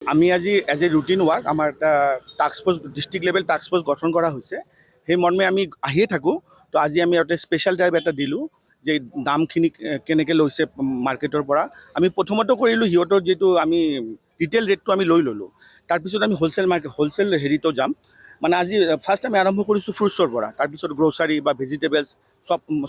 আমি আজি as a routine work আমাৰ এটা task force district level task force গঠন কৰা হৈছে। সেই মৰ্মে আমি আহিয়ে থাকোঁ। তো আজি আমি এটা স্পেচিয়েল ড্ৰাইভ এটা দিলোঁ যে দামখিনি কেনেকৈ লৈছে মাৰ্কেটৰ পৰা। আমি প্ৰথমতে কৰিলোঁ সিহঁতৰ যিটো আমি ৰিটেইল ৰেটটো আমি লৈ ল'লোঁ। তাৰপিছত আমি হ'লচেল হেৰিতো যাম। মানে আজি ফাৰ্ষ্ট আমি আৰম্ভ কৰিছোঁ ফ্ৰুটছৰ পৰা, তাৰপিছত গ্ৰ'চাৰী বা ভেজিটেবলছ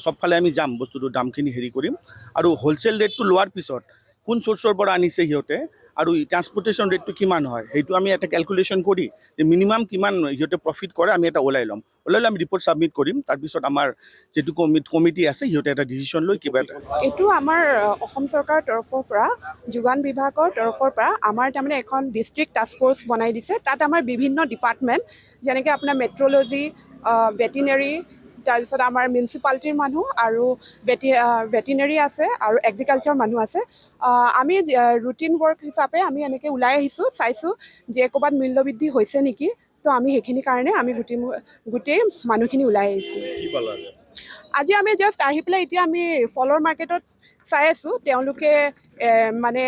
চবফালে আমি যাম, বস্তুটোৰ দামখিনি হেৰি কৰিম। আৰু হ'লচেল ৰেটটো লোৱাৰ পিছত কোন চ'ৰ্চৰ পৰা আনিছে সিহঁতে আৰু ট্ৰান্সপৰ্টেশ্যন ৰেটটো কিমান হয় সেইটো আমি এটা কেলকুলেশ্যন কৰি যে মিনিমাম কিমান সিহঁতে প্ৰফিট কৰে আমি এটা ওলাই ল'ম। আমি ৰিপৰ্ট ছাবমিট কৰিম। তাৰপিছত আমাৰ যিটো কমিটি আছে সিহঁতে এটা ডিচিশ্যন লৈ কিবা এটা। এইটো আমাৰ অসম চৰকাৰৰ তৰফৰ পৰা, যোগান বিভাগৰ তৰফৰ পৰা আমাৰ তাৰমানে এখন ডিষ্ট্ৰিক্ট টাস্ক ফ'ৰ্চ বনাই দিছে। তাত আমাৰ বিভিন্ন ডিপাৰ্টমেণ্ট যেনেকৈ আপোনাৰ মেট্ৰলজি, ভেটিনেৰী, তাৰপিছত আমাৰ মিউনিচিপালিটিৰ মানুহ আৰু ভেটিনেৰী আছে আৰু এগ্ৰিকালচাৰ মানুহ আছে। আমি ৰুটিন ৱৰ্ক হিচাপে আমি এনেকৈ ওলাই আহিছোঁ, চাইছোঁ যে ক'ৰবাত মূল্যবৃদ্ধি হৈছে নেকি। তো আমি সেইখিনি কাৰণে আমি গোটেই মানুহখিনি ওলাই আহিছোঁ। আজি আমি জাষ্ট আহি পেলাই এতিয়া আমি ফলৰ মাৰ্কেটত চাই আছোঁ তেওঁলোকে মানে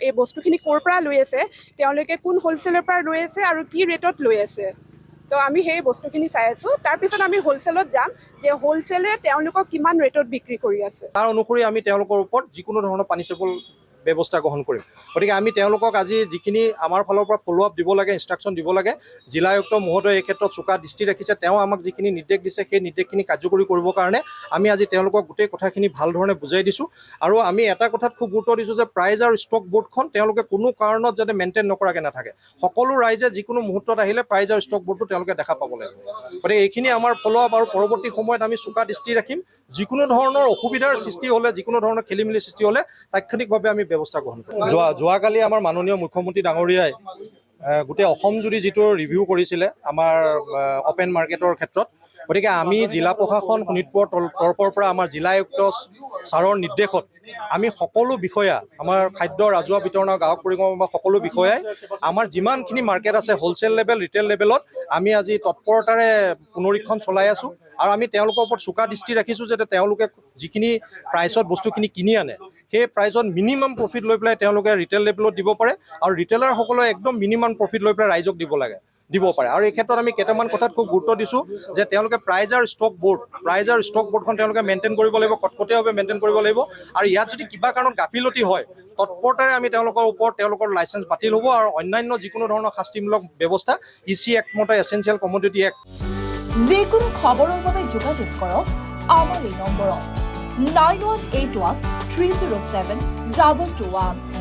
এই বস্তুখিনি ক'ৰ পৰা লৈ আছে, তেওঁলোকে কোন হ'লচেলৰ পৰা লৈ আছে আৰু কি ৰেটত লৈ আছে। তো আমি সেই বস্তুখিনি চাই আছোঁ। তাৰপিছত আমি হ'লচেলত যাম যে হ'লচেলে তেওঁলোকক কিমান ৰেটত বিক্ৰী কৰি আছে। তাৰ অনুসৰি আমি তেওঁলোকৰ ওপৰত যিকোনো ধৰণৰ পানিছেবল ব্যৱস্থা গ্ৰহণ কৰিম। গতিকে আমি তেওঁলোকক আজি যিখিনি আমাৰ ফালৰ পৰা ফ'ল' আপ দিব লাগে, ইনষ্ট্ৰাকশ্যন দিব লাগে, জিলায়ুক্ত মহোদয়ে এই ক্ষেত্ৰত চোকা দৃষ্টি ৰাখিছে। তেওঁ আমাক যিখিনি নিৰ্দেশ দিছে সেই নিৰ্দেশখিনি কাৰ্যকৰী কৰিবৰ কাৰণে আমি আজি তেওঁলোকক গোটেই কথাখিনি ভাল ধৰণে বুজাই দিছোঁ। আৰু আমি এটা কথাত খুব গুৰুত্ব দিছোঁ যে প্ৰাইজ আৰু ষ্টক বৰ্ডখন তেওঁলোকে কোনো কাৰণত যাতে মেইনটেইন নকৰাকৈ নাথাকে। সকলো ৰাইজে যিকোনো মুহূৰ্তত আহিলে প্ৰাইজ আৰু ষ্টক বৰ্ডটো তেওঁলোকে দেখা পাব লাগিব। গতিকে এইখিনি আমাৰ ফ'ল' আপ আৰু পৰৱৰ্তী সময়ত আমি চোকা দৃষ্টি ৰাখিম। যিকোনো ধৰণৰ অসুবিধাৰ সৃষ্টি হ'লে, যিকোনো ধৰণৰ খেলি মেলি সৃষ্টি হ'লে তাৎক্ষণিকভাৱে আমি ব্যৱস্থা গ্ৰহণ কৰিম। যোৱাকালি আমাৰ মাননীয় মুখ্যমন্ত্ৰী ডাঙৰীয়াই গোটেই অসমজুৰি যিটো ৰিভিউ কৰিছিলে আমাৰ অপেন মাৰ্কেটৰ ক্ষেত্ৰত। গতিকে আমি জিলা প্ৰশাসন শোণিতপুৰৰ তৰফৰ পৰা আমাৰ জিলা আয়ুক্ত ছাৰৰ নিৰ্দেশত আমি সকলো বিষয়া, আমাৰ খাদ্য ৰাজহুৱা বিতৰণ আৰু গ্ৰাহক পৰিক্ৰমা বা সকলো বিষয়াই আমাৰ যিমানখিনি মাৰ্কেট আছে হ'লচেল লেভেল, ৰিটেইল লেভেলত আমি আজি তৎপৰতাৰে পুনৰীক্ষণ চলাই আছোঁ। আৰু আমি তেওঁলোকৰ ওপৰত চোকা দৃষ্টি ৰাখিছোঁ যাতে তেওঁলোকে যিখিনি প্ৰাইচত বস্তুখিনি কিনি আনে সেই প্ৰাইচত মিনিমাম প্ৰফিট লৈ পেলাই তেওঁলোকে ৰিটেইল লেভেলত দিব পাৰে। আৰু ৰিটেইলাৰসকলে একদম মিনিমাম প্ৰফিট লৈ পেলাই ৰাইজক দিব পাৰে। আৰু এই ক্ষেত্ৰত আমি কেইটামান কথাত খুব গুৰুত্ব দিছোঁ যে তেওঁলোকে প্ৰাইজ আৰু ষ্টক বৰ্ডখন তেওঁলোকে মেইনটেইন কৰিব লাগিব, কটকটীয়াভাৱে মেইনটেইন কৰিব লাগিব। আৰু ইয়াত যদি কিবা কাৰণত গাফিলতি হয় তৎপৰতাৰে আমি তেওঁলোকৰ ওপৰত তেওঁলোকৰ লাইচেঞ্চ বাতিল হ'ব আৰু অন্যান্য যিকোনো ধৰণৰ শাস্তিমূলক ব্যৱস্থা EC এক্ট মতে এচেঞ্চিয়েল কমোডিটি এক্ট। যিকোনো খবৰৰ বাবে যোগাযোগ কৰক আমাৰ এই নম্বৰত 9181 307 221।